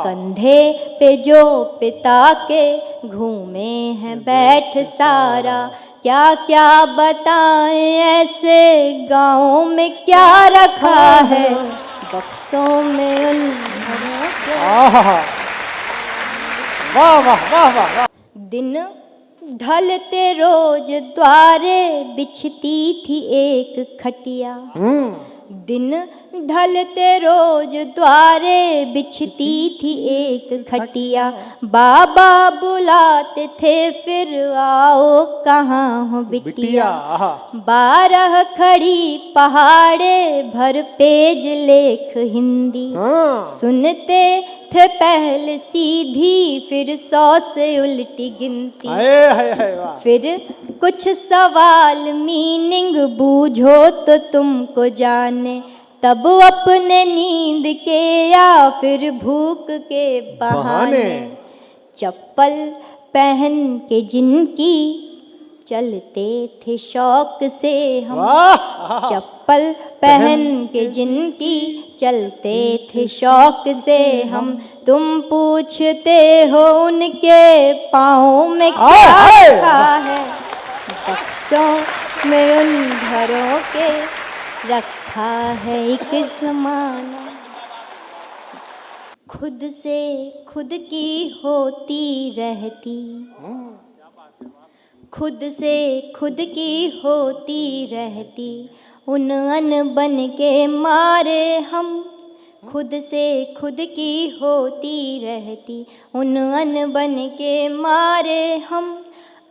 कंधे पे जो पिता के घूमे हैं बैठ सारा, क्या क्या बताएं ऐसे गाँव में क्या रखा है बक्सों में उन घरों के। वाह वाह वाह वाह। दिन ढलते रोज द्वारे बिछती थी एक खटिया, दिन ढलते रोज द्वारे बिछती थी एक खटिया। बाबा बुलाते थे फिर आओ कहाँ हो बिटिया। 12 खड़ी पहाड़े भर पेज लेख हिंदी, सुनते थे पहले सीधी फिर 100 से उल्टी गिनती। फिर कुछ सवाल मीनिंग बूझो तो तुमको जाने, तब अपने नींद के या फिर भूख के बहाने। चप्पल पहन के जिनकी चलते थे शौक से हम, चप्पल पहन के जिनकी चलते थे शौक से हम। तुम पूछते हो उनके पाँव में क्या रखा है बक्सों में उन घरों के रखा है एक ज़माना। खुद से खुद की होती रहती, खुद से खुद की होती रहती उन अनबन के मारे हम। खुद से खुद की होती रहती उन अनबन के मारे हम।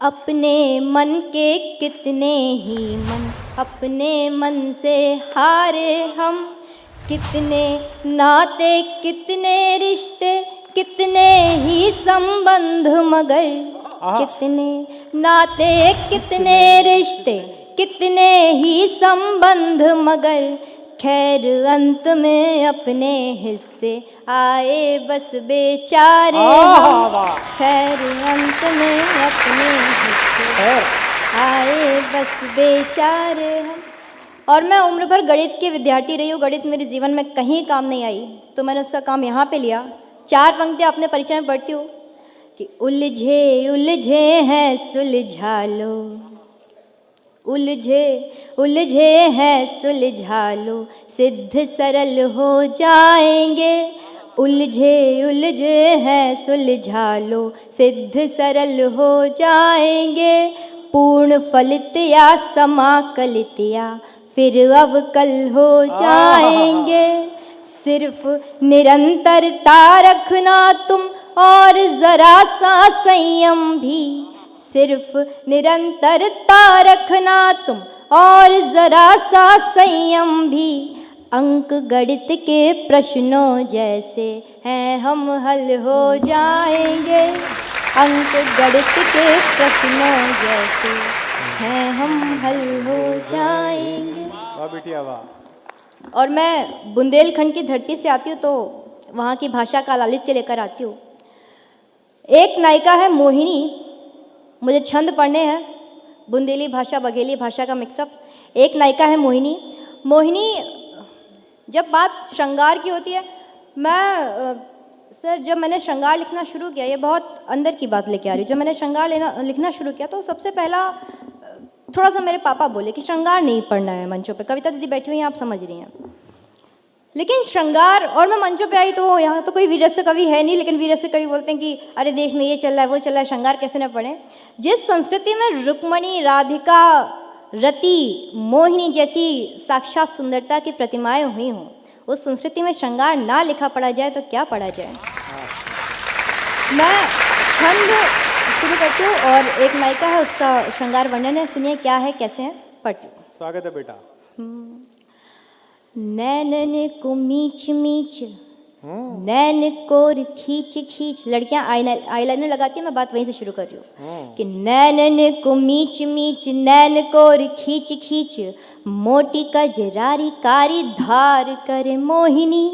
अपने मन के कितने ही मन अपने मन से हारे हम। कितने नाते कितने रिश्ते कितने ही संबंध मगर, कितने नाते कितने रिश्ते कितने ही संबंध मगर, खैर अंत में अपने हिस्से आए बस बेचारे हम। खैर अंत में अपने हिस्से आए बस बेचारे हम। और मैं उम्र भर गणित की विद्यार्थी रही हूँ। गणित मेरे जीवन में कहीं काम नहीं आई तो मैंने उसका काम यहाँ पे लिया। 4 पंक्तियाँ अपने परिचय में पढ़ती हूँ कि उलझे उलझे हैं सुलझा लो, उलझे उलझे हैं सुलझा लो सिद्ध सरल हो जाएंगे। उलझे उलझे हैं सुलझा लो सिद्ध सरल हो जाएंगे। पूर्ण फलित या समाकलित या फिर अवकल हो जाएंगे। सिर्फ निरंतरता रखना तुम और जरा सा संयम भी, सिर्फ निरंतरता रखना तुम और जरा सा संयम भी। अंक गणित के प्रश्नों जैसे हैं हम हल हो जाएंगे। अंक गणित के प्रश्नों जैसे हैं हम हल हो जाएंगे। वाह बिटिया वाह। और मैं बुंदेलखंड की धरती से आती हूँ तो वहाँ की भाषा का लालित्य लेकर आती हूँ। एक नायिका है मोहिनी, मुझे छंद पढ़ने हैं, बुंदेली भाषा बघेली भाषा का मिक्सअप। एक नायिका है मोहिनी। मोहिनी जब बात श्रृंगार की होती है, सर जब मैंने श्रृंगार लिखना शुरू किया, ये बहुत अंदर की बात लेके आ रही हूँ। जब मैंने श्रृंगार लिखना शुरू किया तो सबसे पहला थोड़ा सा मेरे पापा बोले कि श्रृंगार नहीं पढ़ना है मंचों पे। कविता दीदी बैठी हुई हैं, आप समझ रही हैं। लेकिन श्रृंगार, और मैं मंचों पे आई तो यहाँ तो कोई वीररस कवि है नहीं, लेकिन वीररस कवि बोलते हैं कि अरे देश में ये चल रहा है वो चल रहा है, श्रृंगार कैसे न पढ़ें। जिस संस्कृति में रुक्मणी, राधिका, रति, मोहिनी जैसी साक्षात सुंदरता की प्रतिमाएं हुई हों, उस संस्कृति में श्रृंगार ना लिखा पढ़ा जाए तो क्या पढ़ा जाए। मैं छंद शुरू करती हूँ और एक नायिका है, उसका श्रृंगार वर्णन है, सुनिए क्या है कैसे है, पढ़ती हूँ। स्वागत है बेटा। नैनन को मीच मीच नैन कोर खींच खींच, लड़कियां आईलाइनर लगाती हैं, मैं बात वहीं से शुरू कर रही हूँ कि नैनन को मीच मीच नैन कोर खींच खींच, मोटी कजरारी कारी धार करे मोहिनी।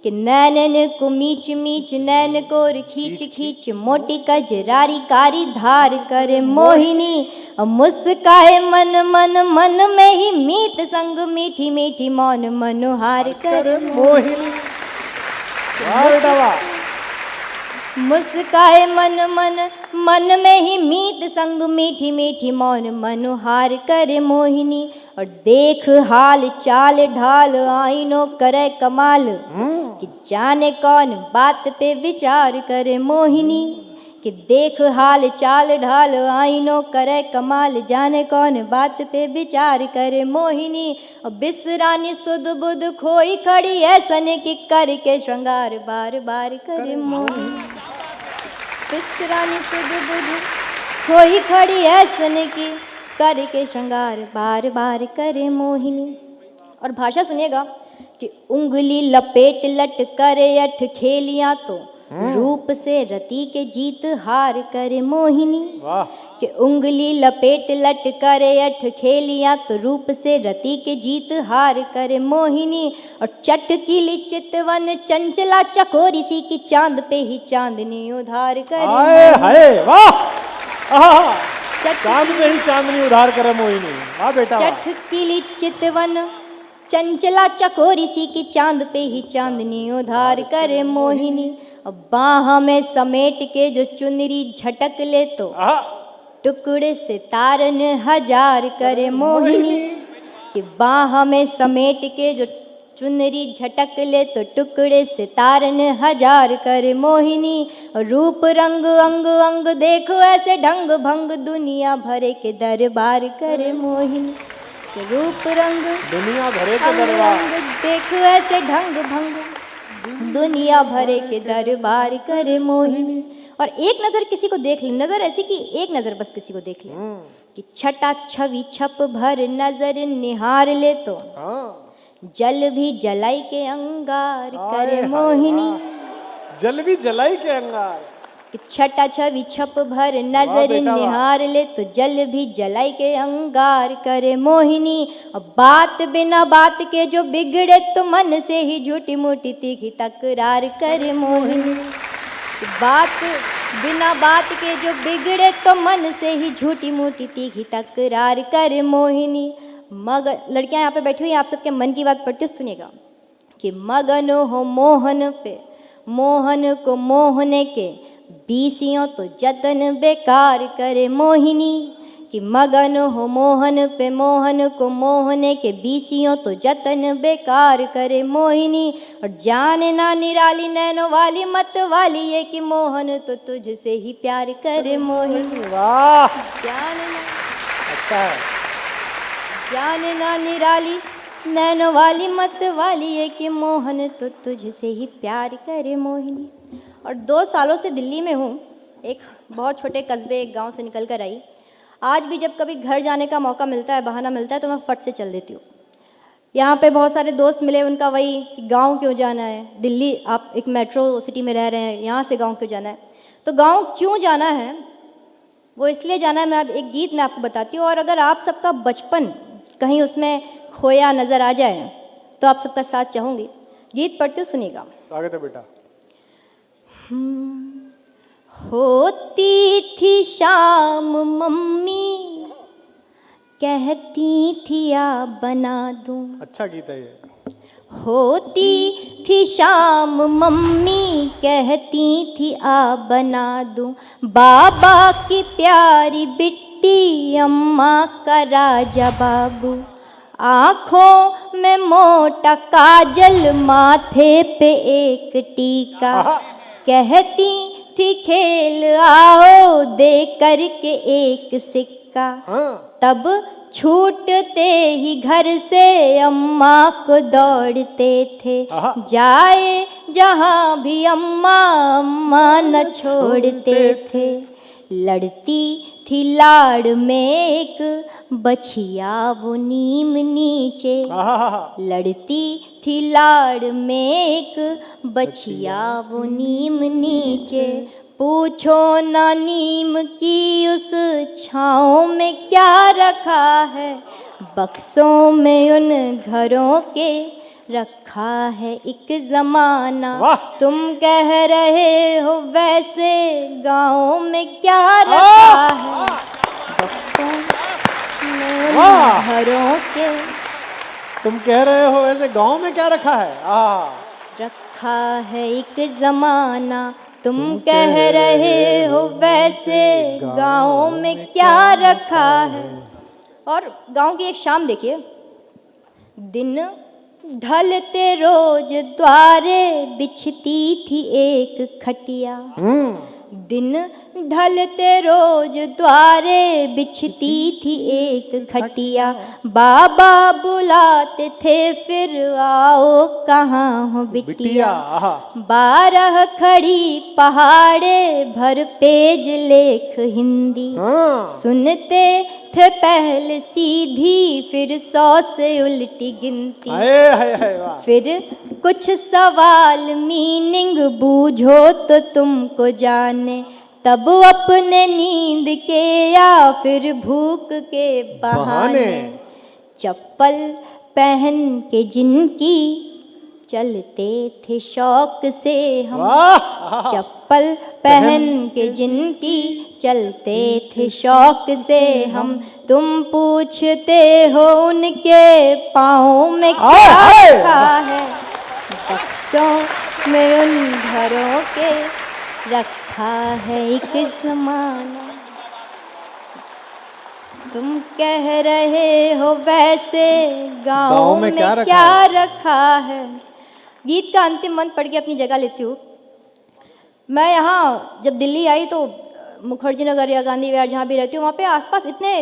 कि नैनन को मीच मीच नैन कोर खींच खींच, मोटी कजरारी कारी धार करे मोहिनी। मुस्काए मन मन मन में ही मीत संग मीठी मीठी मौन मनोहार करे मोहिनी। वाह बेटा वाह। मुस्काए मन मन मन में ही मीत संग मीठी मीठी मौन मनोहार करे मोहिनी। और देख हाल चाल ढाल आईनो करे कमाल कि जाने कौन बात पे विचार करे मोहिनी। कि देख हाल चाल ढाल आईनो करे कमाल जाने कौन बात पे विचार करे मोहिनी। और बिसरानी सुध बुध खोई खड़ी ऐसन कि करके श्रृंगार बार बार करे मोहिनी। बिसरानी सुध बुध खोई खड़ी ऐसन की करके श्रृंगार बार बार करे मोहिनी। और भाषा सुनिएगा कि उंगली लपेट लट करे अठ खेलियां तो रूप से रति के जीत हार करे मोहिनी। वाह। कि उंगली लपेट लट करे अठ खेलियां तो रूप से रति के जीत हार करे मोहिनी। और चटकीली चितवन चंचला चकोरी सी की चांद पे ही चांदनी उधार करे हाय हाय वाह। आहा, चट- चांद पे ही चांदनी उधार करे मोहिनी। वाह बेटा वाह। चटकीली चितवन चंचला चकोरी सी की चांद पे ही चांदनी उधार करे मोहिनी। अब बाह में समेट के जो चुनरी झटक ले तो आहा, टुकड़े से तारन हजार करे मोहिनी। कि बाह में समेट के जो चुनरी झटक ले तो टुकड़े से तारन हजार करे मोहिनी। और रूप रंग अंग अंग देखो ऐसे ढंग भंग दुनिया भरे के दरबार करे मोहिनी। कि रूप रंग दुनिया भरे के अंग दरबार। अंग देखो ऐसे ढंग भंग दुनिया भरे के दरबार करे मोहिनी। और एक नजर किसी को देख ले, नजर ऐसी कि एक नजर बस किसी को देख ले कि छटा छवि छप भर नजर निहार ले तो हाँ। जल भी जलाई के अंगार करे हाय, मोहिनी। हाय, जल भी जलाई के अंगार। कि छटा छवि छप भर वाह नजर बेटा वाह। निहार ले तो जल भी जलाई के अंगार करे मोहिनी। और बात बिना बात के जो बिगड़े तो मन से ही झूठी मूठी तीखी तकरार करे मोहिनी। कि बात बिना बात के जो बिगड़े तो मन से ही झूठी मूठी तीखी तकरार करे मोहिनी। मगर लड़कियां यहाँ पे बैठी हुई आप सबके मन की बात पढ़ती सुनिएगा कि मगन हो मोहन पे मोहन को मोहने के बीसियों तो जतन बेकार करे मोहिनी। कि मगन हो मोहन पे मोहन को मोहने के बीसियों तो जतन बेकार करे मोहिनी। और जाने ना निराली नैनो वाली मत वाली ये कि मोहन तो तुझसे ही प्यार करे मोहिनी। वाह जाने ना अच्छा है। जाने ना निराली नैनो वाली मत वाली ये कि मोहन तो तुझसे ही प्यार करे मोहिनी। और 2 सालों से दिल्ली में हूँ, एक बहुत छोटे कस्बे एक गांव से निकल कर आई। आज भी जब कभी घर जाने का मौका मिलता है, बहाना मिलता है तो मैं फट से चल देती हूँ। यहाँ पे बहुत सारे दोस्त मिले, उनका वही कि गांव क्यों जाना है, दिल्ली आप एक मेट्रो सिटी में रह रहे हैं, यहाँ से गांव क्यों जाना है। तो गांव क्यों जाना है वो इसलिए जाना है, मैं अब एक गीत में आपको बताती हूँ। और अगर आप सबका बचपन कहीं उसमें खोया नज़र आ जाए तो आप सबका साथ चाहूँगी। गीत पढ़ते हो सुनिएगा। स्वागत है बेटा। होती थी शाम मम्मी कहती थी आ बना दूं। अच्छा गीत है ये। होती थी शाम मम्मी कहती थी आ बना दूं। बाबा की प्यारी बिट्टी अम्मा का राजा बाबू। आँखों में मोटा काजल माथे पे एक टीका। कहती थी खेल आओ दे करके एक सिक्का। तब छूटते ही घर से अम्मा को दौड़ते थे। जाए जहाँ भी अम्मा अम्मा न छोड़ते थे। लड़ती थी लाड़ में एक बछिया वो नीम नीचे। लड़ती थी लाड़ में एक बछिया वो नीम नीचे। पूछो ना नीम की उस छाँव में क्या रखा है। बक्सों में उन घरों के रखा है एक ज़माना। तुम कह रहे हो वैसे गाँव में क्या रखा है। बक्सों में उन घरों के तुम कह रहे हो वैसे गाँव में क्या रखा है। रखा रखा है एक जमाना, तुम कह रहे हो वैसे गाँव में क्या रखा है। और गांव की एक शाम देखिए, दिन ढलते रोज द्वारे बिछती थी एक खटिया। दिन ढलते रोज द्वारे बिछती थी एक खटिया। बाबा बुलाते थे फिर आओ कहाँ हो बिटिया। 12 खड़ी पहाड़े भर पेज लेख हिंदी। सुनते थे पहले सीधी फिर 100 से उल्टी गिनती। फिर कुछ सवाल मीनिंग बूझो तो तुमको जाने, तब अपने नींद के या फिर भूख के बहाने। चप्पल पहन के जिनकी चलते थे शौक से हम। चप्पल पहन के जिनकी चलते थे शौक से हम। तुम पूछते हो उनके पाँव में क्या रखा है। बक्सों में उन घरों के रखा है एक जमाना, तुम कह रहे हो वैसे गाँव में क्या रखा है। गीत का अंतिम मंत्र पढ़ के अपनी जगह लेती हूँ। मैं यहाँ जब दिल्ली आई तो मुखर्जी नगर या गांधी विहार जहाँ भी रहती हूँ, वहाँ पे आसपास इतने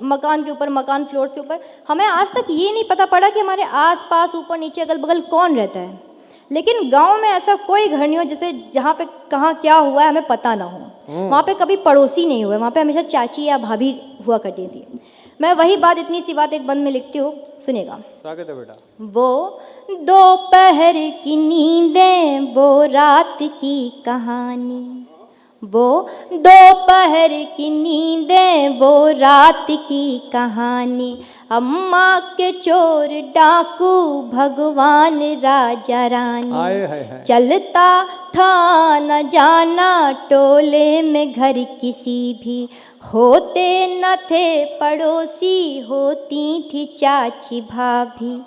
मकान के ऊपर मकान फ्लोर्स के ऊपर, हमें आज तक ये नहीं पता पड़ा कि हमारे आसपास ऊपर नीचे अगल बगल कौन रहता है। लेकिन गांव में ऐसा कोई घर नहीं हो जैसे जहाँ पे कहाँ क्या हुआ है हमें पता ना हो। वहाँ पे कभी पड़ोसी नहीं हुए, वहाँ पे हमेशा चाची या भाभी हुआ करती थी। मैं वही बात, इतनी सी बात एक बंद में लिखती हूँ, सुनेगा। स्वागत है बेटा। वो दोपहर की नींदें, वो रात की कहानी। वो दोपहर की नींदें, वो रात की कहानी। अम्मा के चोर डाकू भगवान राजा रानी। चलता था न जाना टोले में घर किसी भी, होते न थे पड़ोसी होती थी चाची भाभी।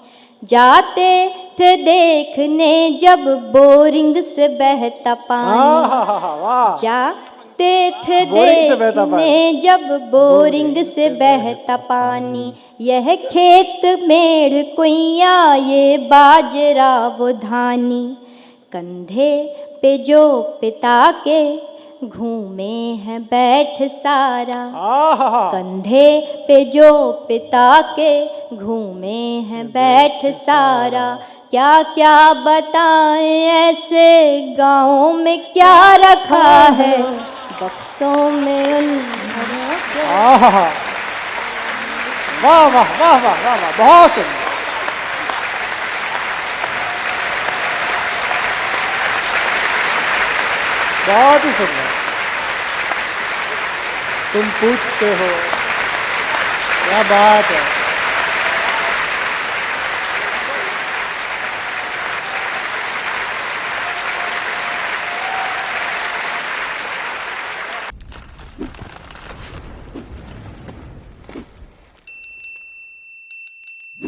जाते थे देखने जब बोरिंग से बहता पानी। जाते थे देखने जब बोरिंग से बहता पानी। यह खेत मेढ़ कुइया ये बाजरा वो धानी। कंधे पे जो पिता के घूमे हैं बैठ सारा। कंधे पे जो पिता के घूमे हैं बैठ सारा। क्या क्या बताएं ऐसे गाँव में क्या रखा है। बक्सों में उन घरों के। वाह वाह वाह वाह वाह वाह, बहुत सुंदर। बहुत ही सुंदर। तुम पूछते हो, क्या बात है।